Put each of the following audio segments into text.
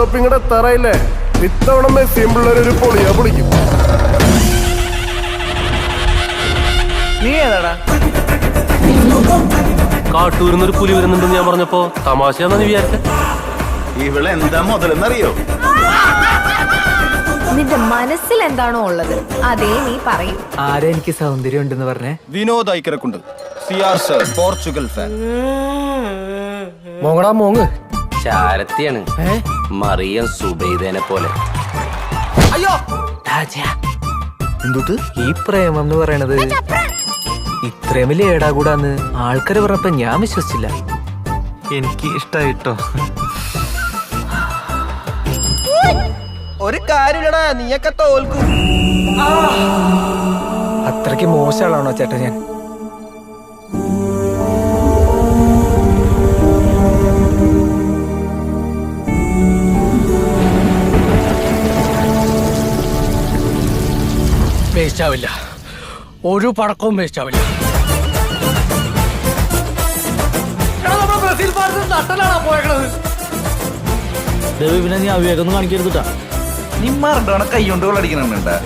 ലോകകപ്പ് ഇങ്ങടെ എത്താറായില്ലേ? ഇത്തവണ മെസ്സിയും പിള്ളേരൊരു പൊളിയാ പൊളിക്കും. നീ ഏതാടാ? കാട്ടൂരിന്നൊരു പുലി വരുന്നുണ്ടെന്ന് ഞാൻ പറഞ്ഞപ്പോ തമാശയാണെന്ന് നീ വിചാരിച്ച? ഇവിടെ എന്താ മുതലെന്നറിയോ? നിന്റെ മനസ്സിൽ എന്താണോ ഉള്ളത് അതേ നീ പറയൂ. ആരെ എനിക്ക് സൗന്ദര്യം ഉണ്ടെന്ന് പറഞ്ഞേ? വിനോദ് ഐക്കരക്കുണ്ട്, CR സർ, പോർച്ചുഗൽ ഫാൻ. മോങ്ങടാ മോങ്ങ്. ചാരത്തിയാണ്, മറിയം സുബൈദേനെ പോലെ. അയ്യോ എന്തുട്ട് ഈ പ്രേമം എന്ന് പറയണത്? ഇത്രയും വലിയ ഏടാകൂടാന്ന് ആൾക്കാര് പറഞ്ഞപ്പോ ഞാൻ വിശ്വസിച്ചില്ല. എനിക്ക് ഇഷ്ടായിട്ടോ. ഒരു കാര്യമില്ലടാ, നീയൊക്കെ തോൽക്കും. അത്രയ്ക്ക് മോശമാണോ ചേട്ടാ ഞാൻ? വേസ്റ്റ് ആവില്ല, ഒരു പടക്കവും വേസ്റ്റ് ആവില്ല. പിന്നെ നീ അവിവേകൊന്നും കാണിക്കരുതാ. നീ മറണ്ടോണ കൈ കൊണ്ട് കൊള്ളടിക്കണുണ്ടാ?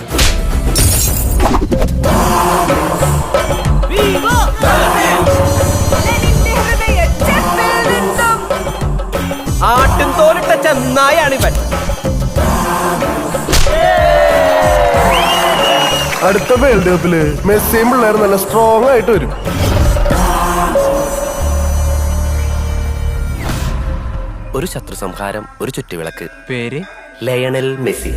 ആട്ടിൻ തോലിട്ട ചെന്നായാണിവൻ. അടുത്ത വേൾഡ് കപ്പില് മെസ്സിയും പിള്ളേർ നല്ല സ്ട്രോങ് ആയിട്ട് വരും. ഒരു ശത്രു സംഹാരം, ഒരു ചുറ്റുവിളക്ക്. പേര് ലയണൽ മെസ്സി.